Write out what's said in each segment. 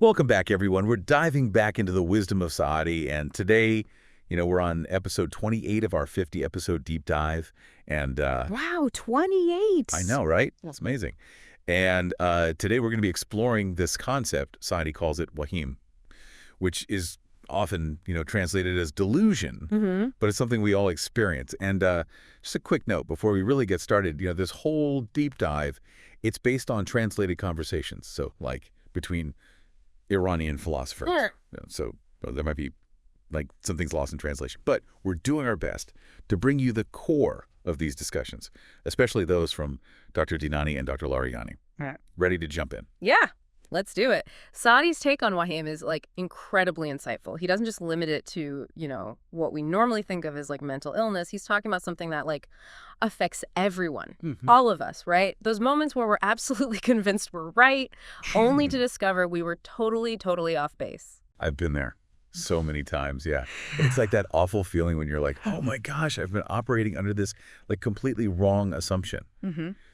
Welcome back, everyone. We're diving back into the wisdom of Saadi, and today, we're on episode 28 of our 50-episode deep dive, and Wow, 28. I know, right? It's amazing. And today we're going to be exploring this concept. Saadi calls it wahim, which is often, translated as delusion, but it's something we all experience. And just a quick note before we really get started, this whole deep dive, it's based on translated conversations, so like between Iranian philosophers. Sure. So there might be some things lost in translation. But we're doing our best to bring you the core of these discussions, especially those from Dr. Dinani and Dr. Larijani. Right. Ready to jump in? Yeah, let's do it. Saadi's take on wahim is incredibly insightful. He doesn't just limit it to, what we normally think of as mental illness. He's talking about something that affects everyone, all of us, right? Those moments where we're absolutely convinced we're right, only to discover we were totally, totally off base. I've been there so many times, yeah. It's like that awful feeling when you're like, oh my gosh, I've been operating under this completely wrong assumption.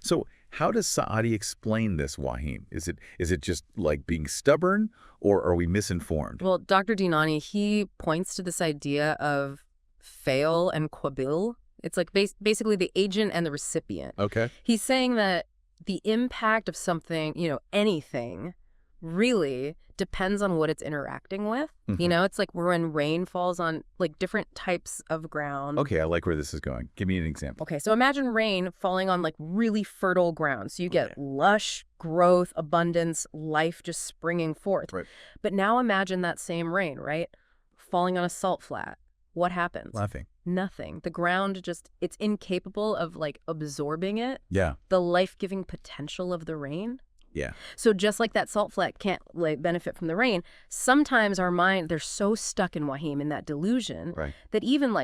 So how does Saadi explain this wahim? Is it just being stubborn, or are we misinformed? Well, Dr. Dinani, he points to this idea of fail and qabil. It's basically the agent and the recipient. Okay. He's saying that the impact of something, anything, really depends on what it's interacting with. It's like when rain falls on different types of ground. Okay, I like where this is going. Give me an example. Okay, so imagine rain falling on really fertile ground. So you get lush growth, abundance, life just springing forth. Right. But now imagine that same rain, right? Falling on a salt flat. What happens? Laughing. Nothing. The ground it's incapable of absorbing it. Yeah. The life-giving potential of the rain. Yeah. So just like that salt flat can't benefit from the rain, sometimes our mind, they're so stuck in wahim, in that delusion, Right. that even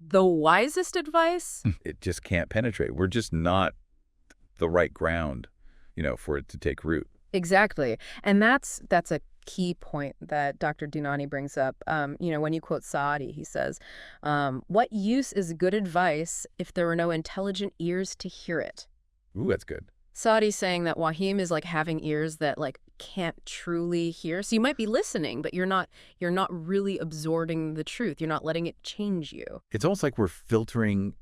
the wisest advice, it just can't penetrate. We're just not the right ground, for it to take root. Exactly. And that's a key point that Dr. Dinani brings up. When you quote Saadi, he says, what use is good advice if there are no intelligent ears to hear it? Ooh, that's good. Saadi's saying that wahim is like having ears that can't truly hear. So you might be listening, but you're not really absorbing the truth. You're not letting it change you. It's almost like we're filtering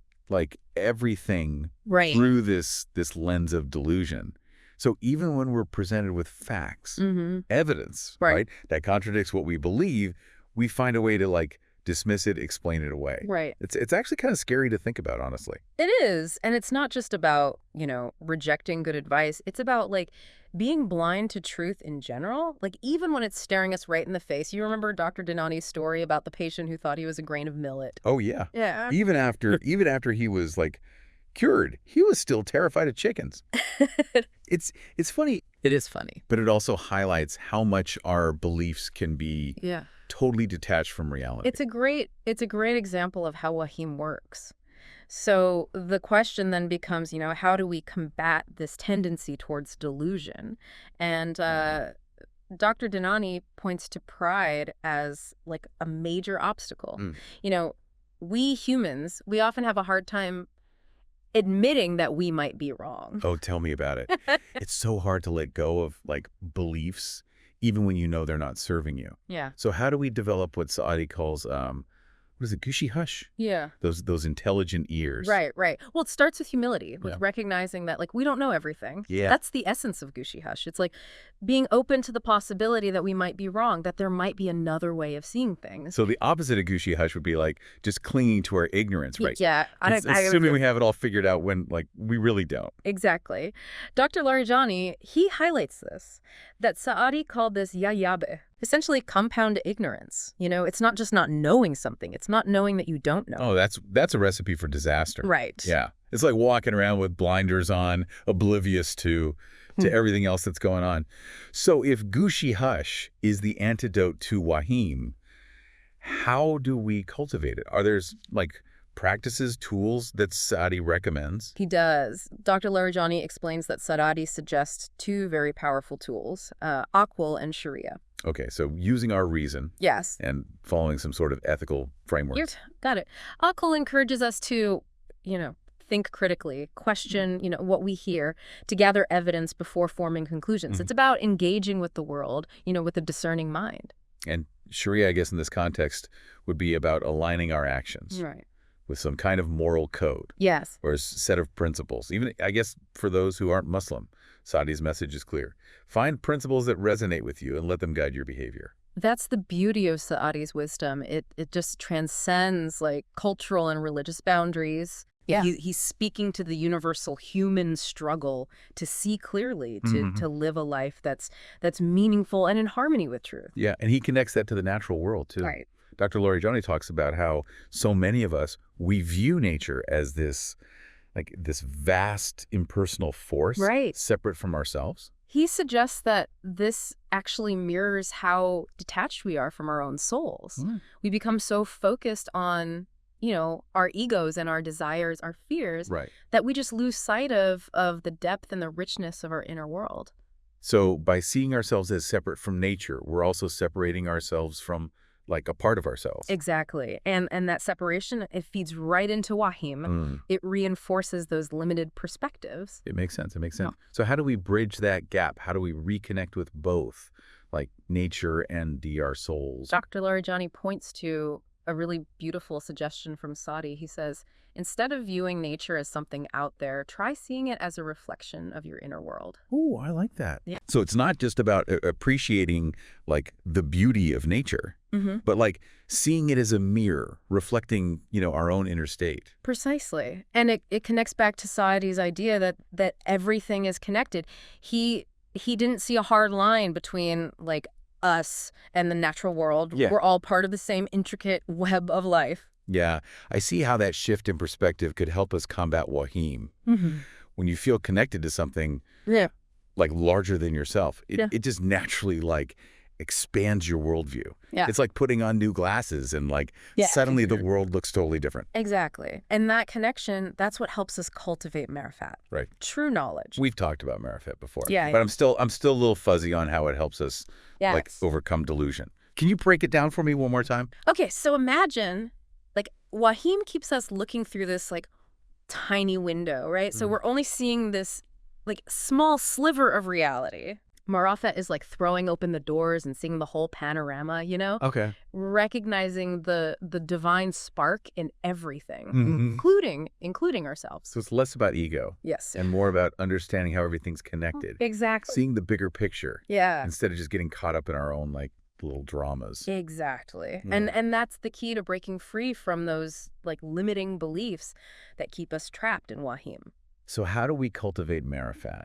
everything Right. through this lens of delusion. So even when we're presented with facts, evidence, right, that contradicts what we believe, we find a way to dismiss it, explain it away. Right. It's actually kind of scary to think about, honestly. It is. And it's not just about, rejecting good advice. It's about being blind to truth in general. Even when it's staring us right in the face. You remember Dr. Dinani's story about the patient who thought he was a grain of millet? Oh, yeah. Yeah. Even after he was cured, he was still terrified of chickens. It's funny. It is funny. But it also highlights how much our beliefs can be totally detached from reality. It's a great example of how wahim works. So the question then becomes, how do we combat this tendency towards delusion? And Dr. Dinani points to pride as a major obstacle. We humans, we often have a hard time admitting that we might be wrong. Oh, tell me about it. It's so hard to let go of beliefs, even when they're not serving you. Yeah. So how do we develop what Saadi calls, what is it, gushy hush? Yeah. Those intelligent ears. Right. Well, it starts with humility, with recognizing that we don't know everything. Yeah. That's the essence of gushy hush. It's being open to the possibility that we might be wrong, that there might be another way of seeing things. So the opposite of gushy hush would be just clinging to our ignorance, right? Yeah. Assuming we have it all figured out when we really don't. Exactly. Dr. Larijani, he highlights this, that Saadi called this yayabe, essentially compound ignorance. It's not just not knowing something. It's not knowing that you don't know. Oh, that's a recipe for disaster. Right. Yeah. It's like walking around with blinders on, oblivious to everything else that's going on. So if gushy hush is the antidote to wahim, how do we cultivate it? Are there practices, tools that Saadi recommends? He does. Dr. Larijani explains that Saadi suggests two very powerful tools, aql and sharia. Okay, so using our reason. Yes. And following some sort of ethical framework. Got it. Aql encourages us to, think critically, question, what we hear, to gather evidence before forming conclusions. It's about engaging with the world, with a discerning mind. And Sharia, I guess, in this context, would be about aligning our actions with some kind of moral code. Yes. Or a set of principles. Even, I guess, for those who aren't Muslim, Saadi's message is clear. Find principles that resonate with you and let them guide your behavior. That's the beauty of Saadi's wisdom. It just transcends like cultural and religious boundaries. Yeah. He's speaking to the universal human struggle to see clearly, to live a life that's meaningful and in harmony with truth. Yeah, and he connects that to the natural world, too. Right. Dr. Larijani talks about how so many of us, we view nature as this vast impersonal force separate from ourselves. He suggests that this actually mirrors how detached we are from our own souls. We become so focused on our egos and our desires, our fears, that we just lose sight of the depth and the richness of our inner world. So by seeing ourselves as separate from nature, we're also separating ourselves from like a part of ourselves. Exactly. And that separation, it feeds right into Wahim. It reinforces those limited perspectives. It makes sense. It makes sense. Yeah. So how do we bridge that gap? How do we reconnect with both, like nature and our souls? Dr. Larijani points to a really beautiful suggestion from Saadi. He says, instead of viewing nature as something out there, try seeing it as a reflection of your inner world. Oh, I like that. Yeah. So it's not just about appreciating like the beauty of nature, but like seeing it as a mirror reflecting, our own inner state. Precisely. And it connects back to Saadi's idea that everything is connected. He didn't see a hard line between like us and the natural world. We're all part of the same intricate web of life. Yeah, I see how that shift in perspective could help us combat Wahim. When you feel connected to something like larger than yourself, it just naturally like expands your worldview. Yeah. It's like putting on new glasses and like suddenly the world looks totally different. Exactly. And that connection, that's what helps us cultivate marifat. Right. True knowledge. We've talked about marifat before. Yeah. But I'm still a little fuzzy on how it helps us like overcome delusion. Can you break it down for me one more time? Okay, so imagine like Wahim keeps us looking through this like tiny window, right? So we're only seeing this like small sliver of reality. Marafat is like throwing open the doors and seeing the whole panorama, Okay. Recognizing the divine spark in everything, including ourselves. So it's less about ego. Yes. And more about understanding how everything's connected. Exactly. Seeing the bigger picture. Yeah. Instead of just getting caught up in our own like little dramas. Exactly. Yeah. And that's the key to breaking free from those like limiting beliefs that keep us trapped in Wahim. So how do we cultivate marifat?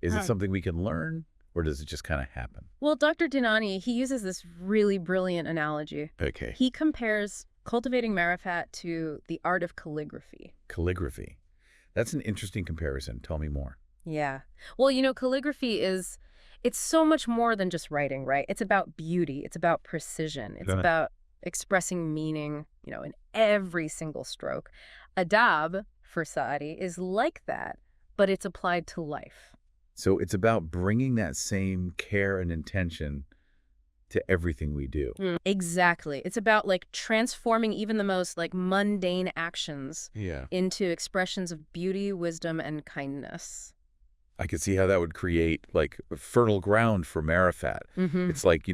Is it something we can learn? Or does it just kind of happen? Well, Dr. Dinani, he uses this really brilliant analogy. Okay. He compares cultivating marifat to the art of calligraphy. Calligraphy. That's an interesting comparison. Tell me more. Yeah. Well, calligraphy it's so much more than just writing, right? It's about beauty. It's about precision. It's about expressing meaning, in every single stroke. Adab, for Saadi, is like that, but it's applied to life. So it's about bringing that same care and intention to everything we do. Exactly. It's about like transforming even the most like mundane actions into expressions of beauty, wisdom, and kindness. I could see how that would create like fertile ground for marifat. It's like,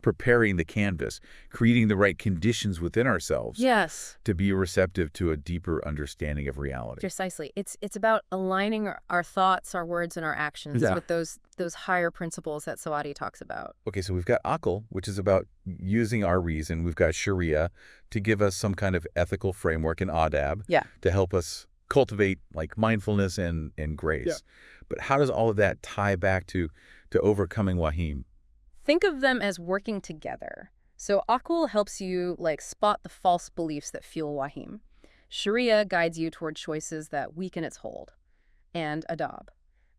preparing the canvas, creating the right conditions within ourselves. Yes. To be receptive to a deeper understanding of reality. Precisely. It's about aligning our thoughts, our words, and our actions with those higher principles that Saadi talks about. Okay, so we've got Aql, which is about using our reason. We've got Sharia to give us some kind of ethical framework, and Adab to help us cultivate like mindfulness and grace. Yeah. But how does all of that tie back to overcoming Wahim? Think of them as working together. So Aql helps you like spot the false beliefs that fuel Wahim. Sharia guides you toward choices that weaken its hold. And Adab.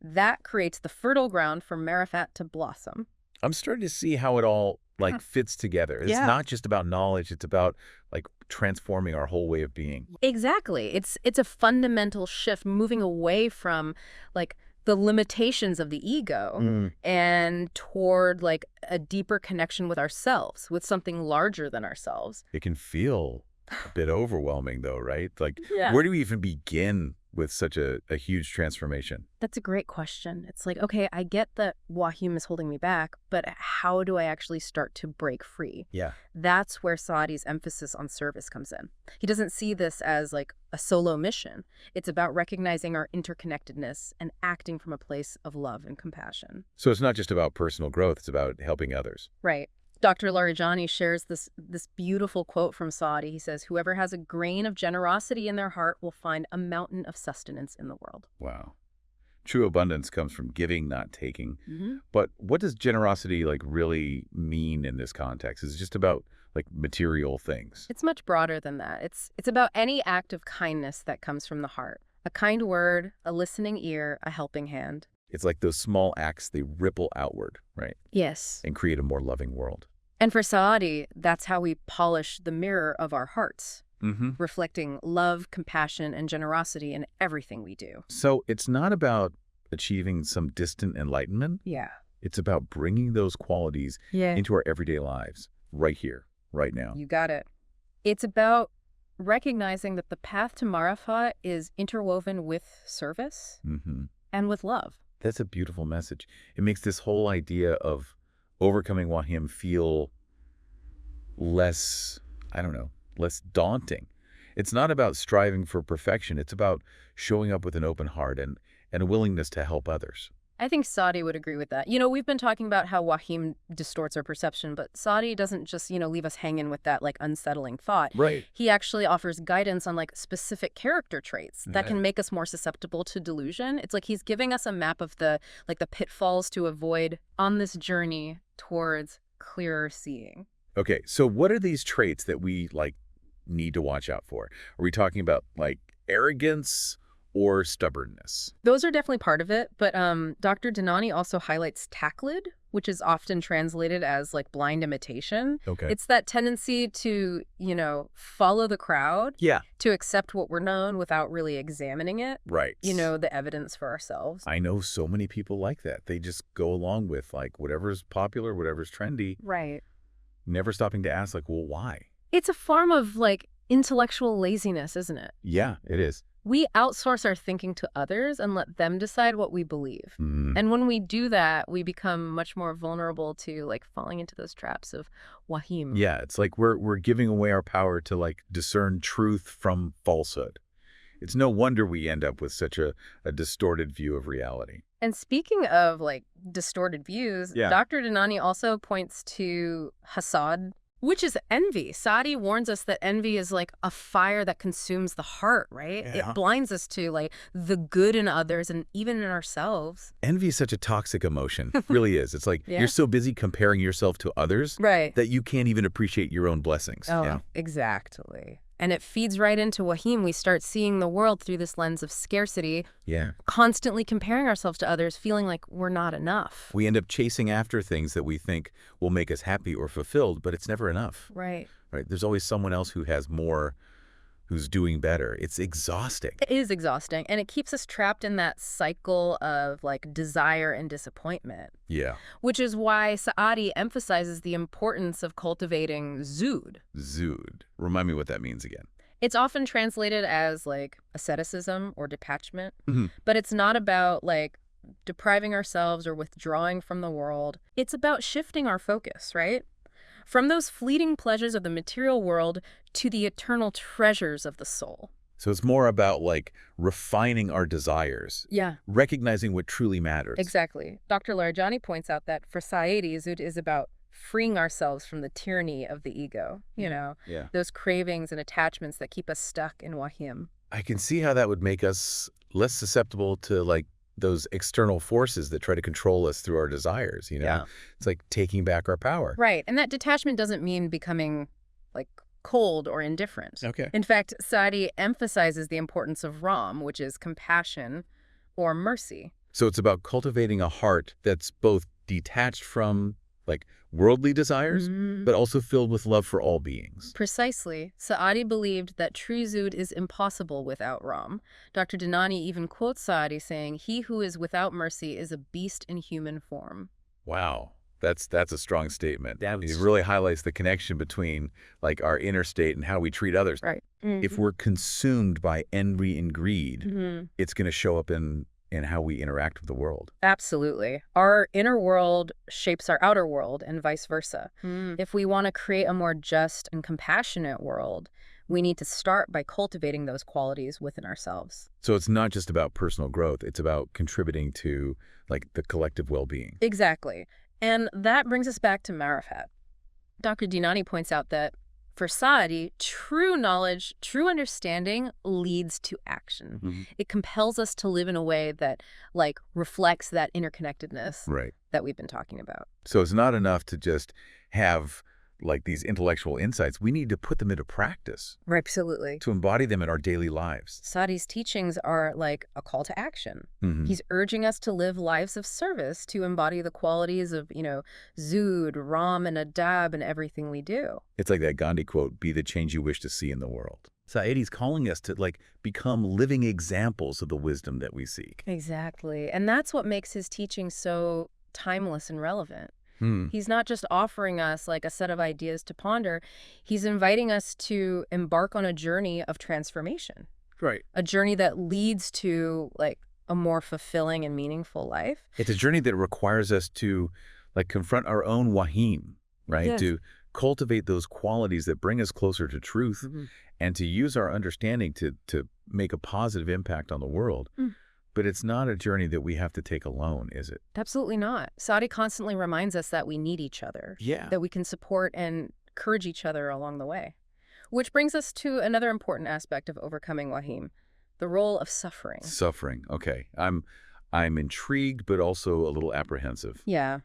That creates the fertile ground for marifat to blossom. I'm starting to see how it all like fits together. It's not just about knowledge, it's about like transforming our whole way of being. Exactly. It's a fundamental shift, moving away from like the limitations of the ego and toward like a deeper connection with ourselves, with something larger than ourselves. It can feel a bit overwhelming, though, right? Like, Yeah. where do we even begin with such a huge transformation? That's a great question. It's like, okay, I get that Wahim is holding me back, but how do I actually start to break free? Yeah. That's where Saadi's emphasis on service comes in. He doesn't see this as like a solo mission. It's about recognizing our interconnectedness and acting from a place of love and compassion. So it's not just about personal growth, it's about helping others. Right. Dr. Larijani shares this beautiful quote from Saadi. He says, "Whoever has a grain of generosity in their heart will find a mountain of sustenance in the world." Wow. True abundance comes from giving, not taking. Mm-hmm. But what does generosity like really mean in this context? Is it just about like material things? It's much broader than that. It's about any act of kindness that comes from the heart. A kind word, a listening ear, a helping hand. It's like those small acts, they ripple outward, right? Yes. And create a more loving world. And for Saadi, that's how we polish the mirror of our hearts, Mm-hmm. reflecting love, compassion, and generosity in everything we do. So it's not about achieving some distant enlightenment. Yeah. It's about bringing those qualities Yeah. into our everyday lives, right here, right now. You got it. It's about recognizing that the path to marifat is interwoven with service Mm-hmm. and with love. That's a beautiful message. It makes this whole idea of overcoming Wahim feel less, I don't know, less daunting. It's not about striving for perfection. It's about showing up with an open heart and a willingness to help others. I think Saadi would agree with that. You know, we've been talking about how Wahim distorts our perception, but Saadi doesn't just, leave us hanging with that, like, unsettling thought. Right. He actually offers guidance on, like, specific character traits that Yeah. can make us more susceptible to delusion. It's like he's giving us a map of the pitfalls to avoid on this journey towards clearer seeing. Okay, so what are these traits that we, like, need to watch out for? Are we talking about, like, arrogance or stubbornness? Those are definitely part of it, but Dr. Dinani also highlights taqlid, which is often translated as like blind imitation. Okay. It's that tendency to, follow the crowd, Yeah. to accept what we're known without really examining it, Right. the evidence for ourselves. I know so many people like that. They just go along with, like, whatever's popular, whatever's trendy, Right. never stopping to ask, like, well, why? It's a form of like intellectual laziness, isn't it? Yeah, it is. We outsource our thinking to others and let them decide what we believe. Mm. And when we do that, we become much more vulnerable to like falling into those traps of Wahim. Yeah, it's like we're giving away our power to, like, discern truth from falsehood. It's no wonder we end up with such a distorted view of reality. And speaking of like distorted views, Yeah. Dr. Dinani also points to hasad, which is envy. Saadi warns us that envy is like a fire that consumes the heart, right? Yeah. It blinds us to like the good in others and even in ourselves. Envy is such a toxic emotion. It really is. It's like Yeah. you're so busy comparing yourself to others Right. that you can't even appreciate your own blessings. Oh, Yeah. exactly. And it feeds right into Wahim. We start seeing the world through this lens of scarcity, Yeah. constantly comparing ourselves to others, feeling like we're not enough. We end up chasing after things that we think will make us happy or fulfilled, but it's never enough. Right. Right? There's always someone else who has more, who's doing better. It's exhausting. It is exhausting, and it keeps us trapped in that cycle of like desire and disappointment, Yeah. which is why Saadi emphasizes the importance of cultivating zood. Zood. Remind me what that means again. It's often translated as like asceticism or detachment, Mhm. but it's not about like depriving ourselves or withdrawing from the world. It's about shifting our focus, right? From those fleeting pleasures of the material world to the eternal treasures of the soul. So it's more about, like, refining our desires, Yeah, recognizing what truly matters. exactly. Dr. Larijani points out that for Saadi, Zud is about freeing ourselves from the tyranny of the ego, Yeah. those cravings and attachments that keep us stuck in Wahim. I can see how that would make us less susceptible to, like, those external forces that try to control us through our desires, Yeah. It's like taking back our power. Right, and that detachment doesn't mean becoming like cold or indifferent. Okay. In fact, Saadi emphasizes the importance of Ram, which is compassion or mercy. So it's about cultivating a heart that's both detached from, like, worldly desires, but also filled with love for all beings. Precisely. Saadi believed that true Zud is impossible without Ram. Dr. Dinani even quotes Saadi saying, "He who is without mercy is a beast in human form." Wow. That's a strong statement. That was- It really highlights the connection between like our inner state and how we treat others. Right. If we're consumed by envy and greed, it's going to show up in how we interact with the world. Absolutely. Our inner world shapes our outer world and vice versa. If we want to create a more just and compassionate world, we need to start by cultivating those qualities within ourselves. So it's not just about personal growth. It's about contributing to like the collective well-being. Exactly. And that brings us back to marifat. Dr. Dinani points out that for Saadi, true knowledge, true understanding leads to action. It compels us to live in a way that like reflects that interconnectedness Right. that we've been talking about. So it's not enough to just have like these intellectual insights. We need to put them into practice Right, absolutely. to embody them in our daily lives. Saadi's teachings are like a call to action. Mhm. He's urging us to live lives of service, to embody the qualities of, Zood, Ram, and Adab in everything we do. It's like that Gandhi quote, be the change you wish to see in the world. Saadi's calling us to like become living examples of the wisdom that we seek. Exactly. And that's what makes his teaching so timeless and relevant. Hmm. He's not just offering us like a set of ideas to ponder. He's inviting us to embark on a journey of transformation, Right. a journey that leads to like a more fulfilling and meaningful life. It's a journey that requires us to like confront our own wahim, right? Yes. To cultivate those qualities that bring us closer to truth and to use our understanding to make a positive impact on the world. But it's not a journey that we have to take alone, is it? Absolutely not. Saadi constantly reminds us that we need each other, Yeah. that we can support and encourage each other along the way. Which brings us to another important aspect of overcoming wahim, the role of suffering. Suffering. Okay. I'm intrigued, but also a little apprehensive. Yeah.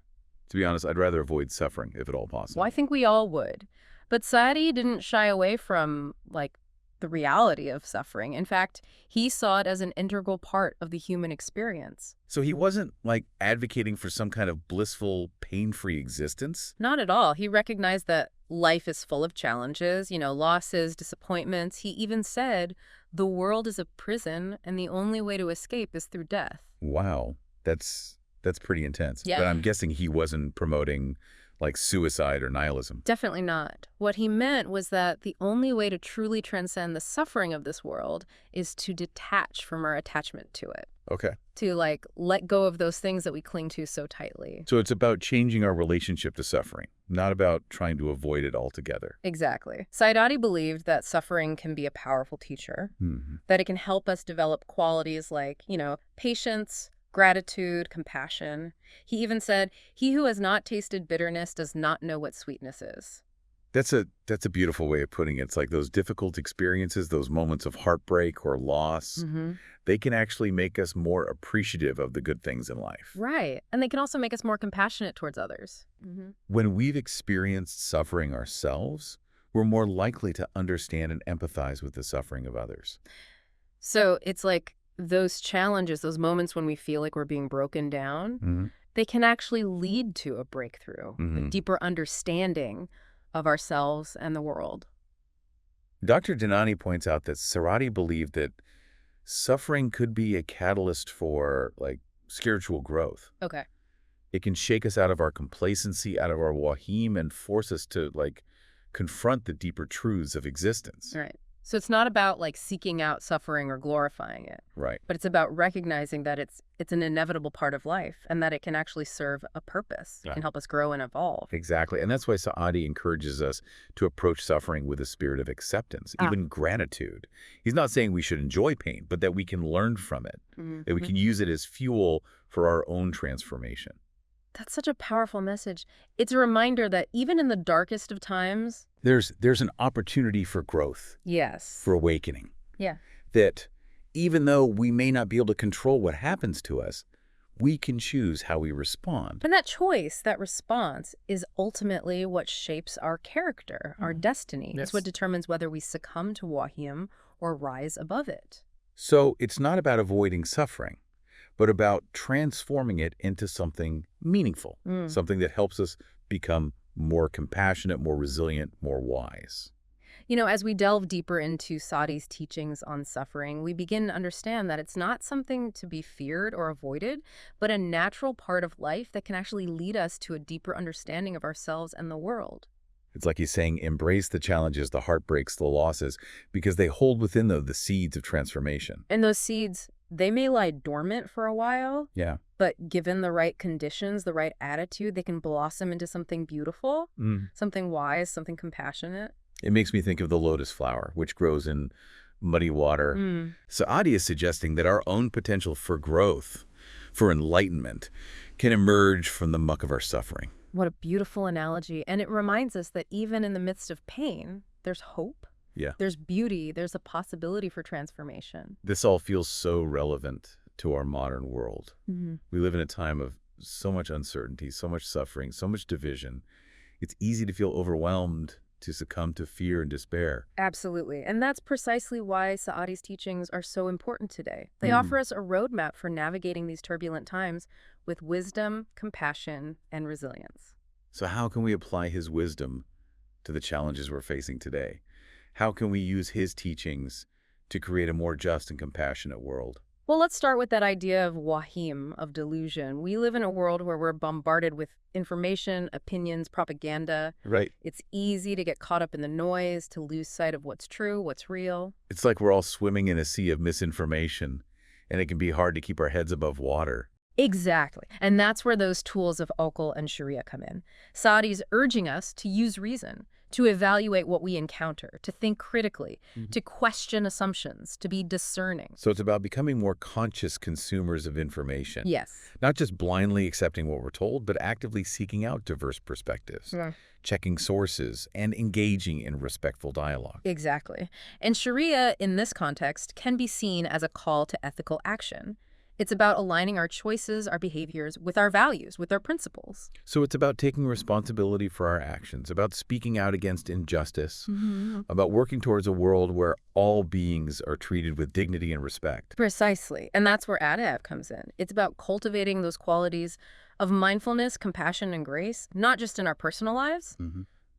To be honest, I'd rather avoid suffering if at all possible. Well, I think we all would. But Saadi didn't shy away from, like, the reality of suffering. In fact, he saw it as an integral part of the human experience. So he wasn't like advocating for some kind of blissful, pain-free existence? Not at all. He recognized that life is full of challenges, losses, disappointments. He even said, the world is a prison and the only way to escape is through death. Wow. That's pretty intense. Yeah. But I'm guessing he wasn't promoting like suicide or nihilism. Definitely not. What he meant was that the only way to truly transcend the suffering of this world is to detach from our attachment to it. Okay. To like let go of those things that we cling to so tightly. So it's about changing our relationship to suffering, not about trying to avoid it altogether. Exactly. Saadi believed that suffering can be a powerful teacher, that it can help us develop qualities like, patience, gratitude, compassion. He even said, he who has not tasted bitterness does not know what sweetness is. That's a beautiful way of putting it. It's like those difficult experiences, those moments of heartbreak or loss, they can actually make us more appreciative of the good things in life. Right. And they can also make us more compassionate towards others. When we've experienced suffering ourselves, we're more likely to understand and empathize with the suffering of others. So it's like those challenges, those moments when we feel like we're being broken down, they can actually lead to a breakthrough, a deeper understanding of ourselves and the world. Dr. Dinani points out that Saadi believed that suffering could be a catalyst for like spiritual growth. Okay. It can shake us out of our complacency, out of our wahim, and force us to like confront the deeper truths of existence. Right. So it's not about like seeking out suffering or glorifying it. Right. But it's about recognizing that it's an inevitable part of life and that it can actually serve a purpose. It can help us grow and evolve. Exactly. And that's why Saadi encourages us to approach suffering with a spirit of acceptance, even gratitude. He's not saying we should enjoy pain, but that we can learn from it, that we can use it as fuel for our own transformation. That's such a powerful message. It's a reminder that even in the darkest of times, there's an opportunity for growth. Yes. For awakening. Yeah. That even though we may not be able to control what happens to us, we can choose how we respond. And that choice, that response, is ultimately what shapes our character, our destiny. Yes. It's what determines whether we succumb to wahim or rise above it. So it's not about avoiding suffering, but about transforming it into something meaningful, something that helps us become more compassionate, more resilient, more wise. As we delve deeper into Saadi's teachings on suffering, we begin to understand that it's not something to be feared or avoided, but a natural part of life that can actually lead us to a deeper understanding of ourselves and the world. It's like he's saying, embrace the challenges, the heartbreaks, the losses, because they hold within them the seeds of transformation. And those seeds, they may lie dormant for a while, Yeah. but given the right conditions, the right attitude, they can blossom into something beautiful, something wise, something compassionate. It makes me think of the lotus flower, which grows in muddy water. Saadi is suggesting that our own potential for growth, for enlightenment, can emerge from the muck of our suffering. What a beautiful analogy. And it reminds us that even in the midst of pain, there's hope. Yeah. There's beauty. There's a possibility for transformation. This all feels so relevant to our modern world. We live in a time of so much uncertainty, so much suffering, so much division. It's easy to feel overwhelmed, to succumb to fear and despair. Absolutely. And that's precisely why Saadi's teachings are so important today. They offer us a roadmap for navigating these turbulent times with wisdom, compassion, and resilience. So how can we apply his wisdom to the challenges we're facing today? How can we use his teachings to create a more just and compassionate world? Well, let's start with that idea of wahim, of delusion. We live in a world where we're bombarded with information, opinions, propaganda. Right. It's easy to get caught up in the noise, to lose sight of what's true, what's real. It's like we're all swimming in a sea of misinformation, and it can be hard to keep our heads above water. Exactly. And that's where those tools of Okul and Sharia come in. Saadi's urging us to use reason, to evaluate what we encounter, to think critically, to question assumptions, to be discerning. So it's about becoming more conscious consumers of information. Yes. Not just blindly accepting what we're told, but actively seeking out diverse perspectives, checking sources, and engaging in respectful dialogue. Exactly. And Sharia, in this context, can be seen as a call to ethical action. It's about aligning our choices, our behaviors, with our values, with our principles. So it's about taking responsibility for our actions, about speaking out against injustice, about working towards a world where all beings are treated with dignity and respect. Precisely. And that's where adab comes in. It's about cultivating those qualities of mindfulness, compassion, and grace, not just in our personal lives,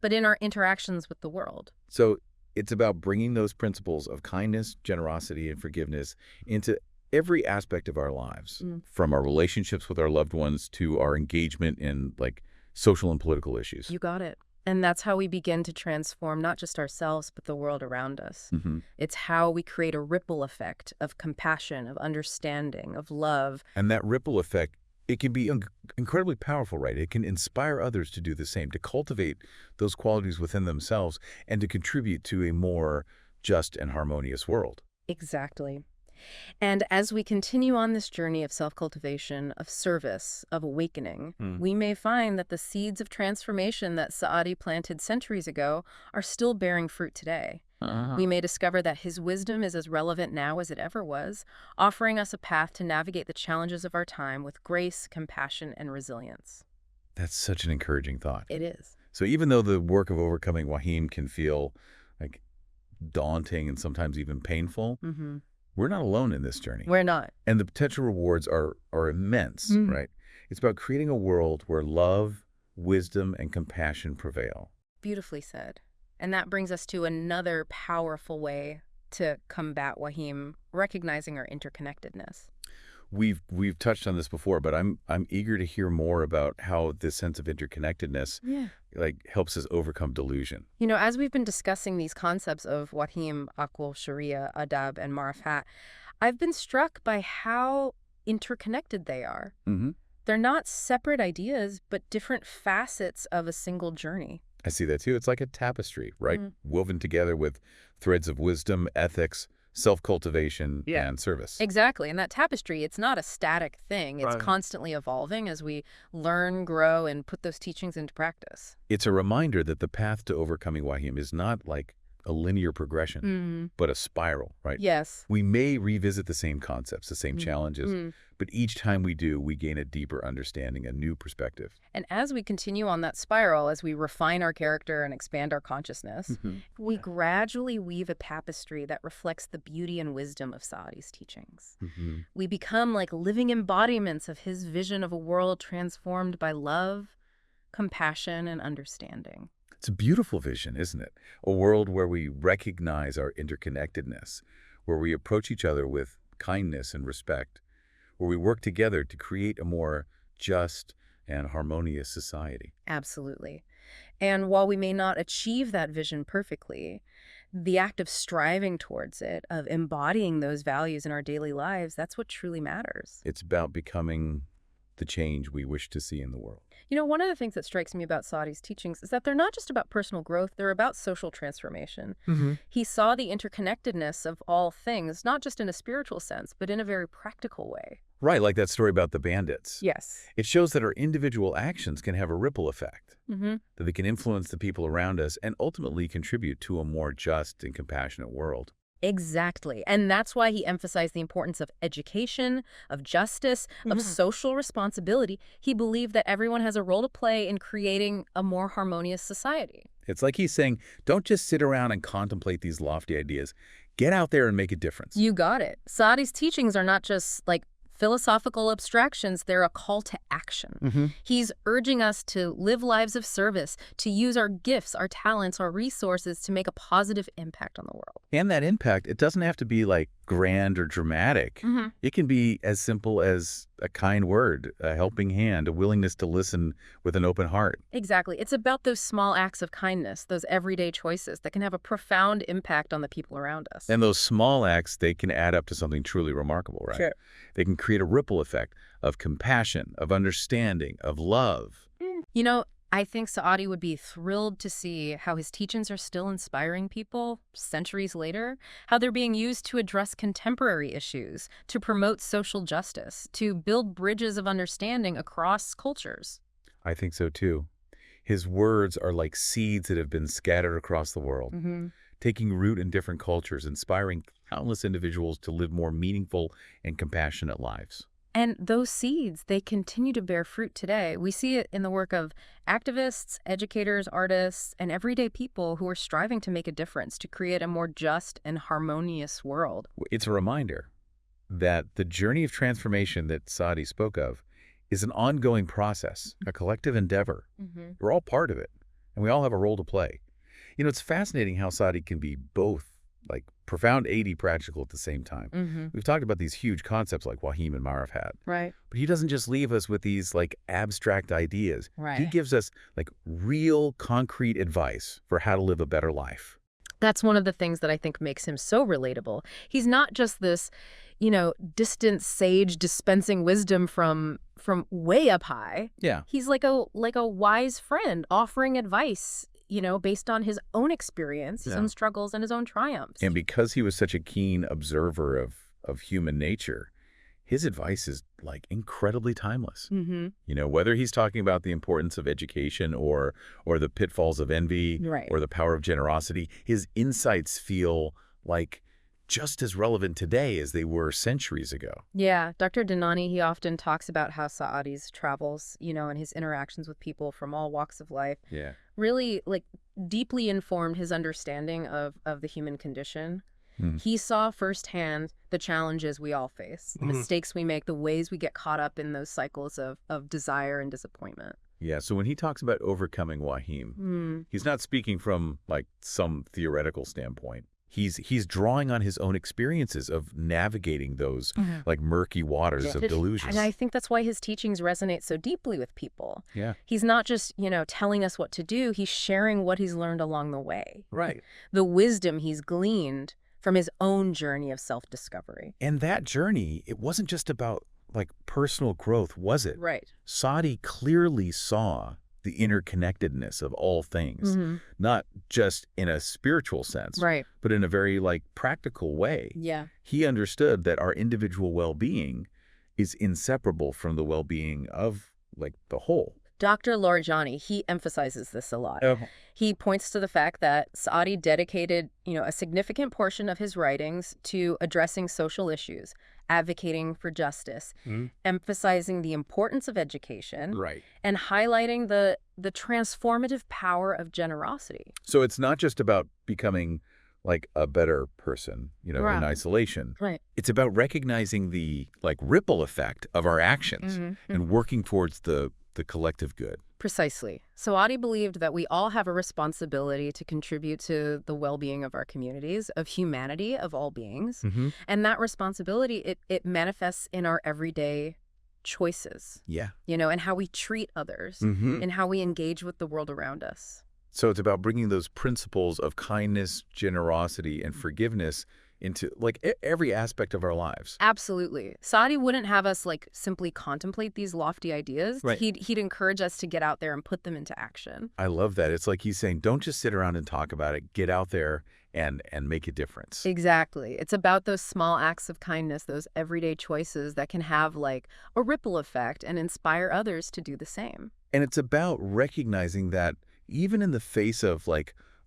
but in our interactions with the world. So it's about bringing those principles of kindness, generosity, and forgiveness into every aspect of our lives, from our relationships with our loved ones to our engagement in social and political issues. You got it. And that's how we begin to transform not just ourselves, but the world around us. It's how we create a ripple effect of compassion, of understanding, of love. And that ripple effect, it can be incredibly powerful, right? It can inspire others to do the same, to cultivate those qualities within themselves and to contribute to a more just and harmonious world. Exactly. And as we continue on this journey of self-cultivation, of service, of awakening, we may find that the seeds of transformation that Saadi planted centuries ago are still bearing fruit today. We may discover that his wisdom is as relevant now as it ever was, offering us a path to navigate the challenges of our time with grace, compassion, and resilience. That's such an encouraging thought. It is. So even though the work of overcoming wahim can feel daunting and sometimes even painful, we're not alone in this journey. We're not. And the potential rewards are immense, right? It's about creating a world where love, wisdom, and compassion prevail. Beautifully said. And that brings us to another powerful way to combat wahim, recognizing our interconnectedness. We've touched on this before, but I'm eager to hear more about how this sense of interconnectedness helps us overcome delusion. As we've been discussing these concepts of wahim, aql, sharia, adab, and marifat, I've been struck by how interconnected they are. They're not separate ideas, but different facets of a single journey. I see that too. It's like a tapestry, right? Woven together with threads of wisdom, ethics, self-cultivation, and service. Exactly. And that tapestry, it's not a static thing. It's constantly evolving as we learn, grow, and put those teachings into practice. It's a reminder that the path to overcoming wahim is not like a linear progression, but a spiral, right? Yes. We may revisit the same concepts, the same challenges, but each time we do, we gain a deeper understanding, a new perspective. And as we continue on that spiral, as we refine our character and expand our consciousness, we gradually weave a tapestry that reflects the beauty and wisdom of Saadi's teachings. We become like living embodiments of his vision of a world transformed by love, compassion, and understanding. It's a beautiful vision, isn't it? A world where we recognize our interconnectedness, where we approach each other with kindness and respect, where we work together to create a more just and harmonious society. Absolutely. And while we may not achieve that vision perfectly, the act of striving towards it, of embodying those values in our daily lives, that's what truly matters. It's about becoming the change we wish to see in the world. One of the things that strikes me about Saadi's teachings is that they're not just about personal growth, they're about social transformation. He saw the interconnectedness of all things, not just in a spiritual sense, but in a very practical way. Right, like that story about the bandits. Yes. It shows that our individual actions can have a ripple effect, that they can influence the people around us and ultimately contribute to a more just and compassionate world. Exactly. And that's why he emphasized the importance of education, of justice, of social responsibility. He believed that everyone has a role to play in creating a more harmonious society. It's like he's saying, don't just sit around and contemplate these lofty ideas. Get out there and make a difference. You got it. Saadi's teachings are not just like philosophical abstractions, they're a call to action. He's urging us to live lives of service, to use our gifts, our talents, our resources to make a positive impact on the world. And that impact, it doesn't have to be like grand or dramatic. It can be as simple as a kind word, a helping hand, a willingness to listen with an open heart. Exactly. It's about those small acts of kindness, those everyday choices that can have a profound impact on the people around us. And those small acts, they can add up to something truly remarkable, right? Sure. They can create a ripple effect of compassion, of understanding, of love. I think Saadi would be thrilled to see how his teachings are still inspiring people centuries later, how they're being used to address contemporary issues, to promote social justice, to build bridges of understanding across cultures. I think so too. His words are like seeds that have been scattered across the world, taking root in different cultures, inspiring countless individuals to live more meaningful and compassionate lives. And those seeds, they continue to bear fruit today. We see it in the work of activists, educators, artists, and everyday people who are striving to make a difference, to create a more just and harmonious world. It's a reminder that the journey of transformation that Saadi spoke of is an ongoing process, a collective endeavor. We're all part of it, and we all have a role to play. It's fascinating how Saadi can be both like profound 80 practical at the same time. We've talked about these huge concepts like Wahim and Marifat. Right. But he doesn't just leave us with these like abstract ideas. Right. He gives us like real concrete advice for how to live a better life. That's one of the things that I think makes him so relatable. He's not just this, distant sage dispensing wisdom from way up high. Yeah. He's like a wise friend offering advice, based on his own experience, his own struggles, and his own triumphs. And because he was such a keen observer of human nature, his advice is like incredibly timeless. Whether he's talking about the importance of education or the pitfalls of envy, Right. or the power of generosity, his insights feel like just as relevant today as they were centuries ago. Yeah, Dr. Dinani, he often talks about how Saadi's travels, and his interactions with people from all walks of life Yeah. really deeply informed his understanding of the human condition. He saw firsthand the challenges we all face, the mistakes we make, the ways we get caught up in those cycles of desire and disappointment. Yeah, so when he talks about overcoming Wahim, he's not speaking from like some theoretical standpoint. He's drawing on his own experiences of navigating those like murky waters of delusion. And I think that's why his teachings resonate so deeply with people. Yeah. He's not just, telling us what to do. He's sharing what he's learned along the way. Right. The wisdom he's gleaned from his own journey of self-discovery. And that journey, it wasn't just about like personal growth, was it? Right. Saadi clearly saw the interconnectedness of all things, not just in a spiritual sense, Right. but in a very like practical way. Yeah. He understood that our individual well-being is inseparable from the well-being of like the whole. Dr. Larijani, he emphasizes this a lot. He points to the fact that Saadi dedicated, a significant portion of his writings to addressing social issues, advocating for justice, emphasizing the importance of education, Right. and highlighting the transformative power of generosity. So it's not just about becoming like a better person, Right. in isolation. Right. It's about recognizing the like ripple effect of our actions and working towards the collective good. Precisely. Saadi believed that we all have a responsibility to contribute to the well-being of our communities, of humanity, of all beings. And that responsibility, it manifests in our everyday choices. Yeah. And how we treat others, and how we engage with the world around us. So it's about bringing those principles of kindness, generosity, and forgiveness into every aspect of our lives. Absolutely. Saadi wouldn't have us simply contemplate these lofty ideas. Right. He'd encourage us to get out there and put them into action. I love that. It's like he's saying, don't just sit around and talk about it. Get out there and make a difference. Exactly. It's about those small acts of kindness, those everyday choices that can have a ripple effect and inspire others to do the same. And it's about recognizing that even in the face of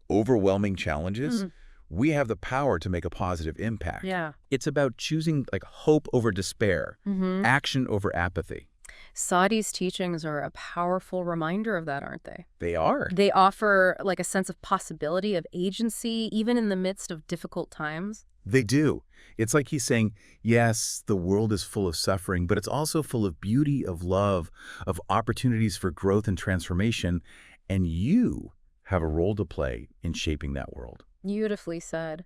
overwhelming challenges, we have the power to make a positive impact. Yeah. It's about choosing hope over despair, action over apathy. Saadi's teachings are a powerful reminder of that, aren't they? They are. They offer a sense of possibility, of agency, even in the midst of difficult times. They do. It's like he's saying, yes, the world is full of suffering, but it's also full of beauty, of love, of opportunities for growth and transformation, and you have a role to play in shaping that world. Beautifully said.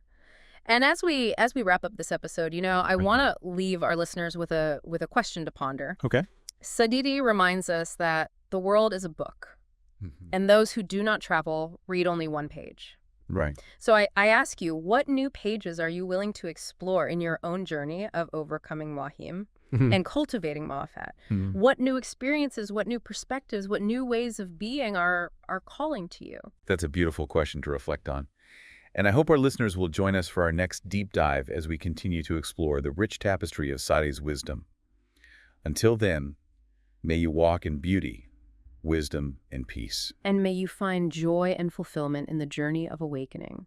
And as we wrap up this episode, I want to leave our listeners with a question to ponder. Okay. Saadi reminds us that the world is a book, and those who do not travel read only one page. Right. So I ask you, what new pages are you willing to explore in your own journey of overcoming wahim and cultivating ma'afat? What new experiences, what new perspectives, what new ways of being are calling to you? That's a beautiful question to reflect on. And I hope our listeners will join us for our next deep dive as we continue to explore the rich tapestry of Saadi's wisdom. Until then, may you walk in beauty, wisdom, and peace. And may you find joy and fulfillment in the journey of awakening.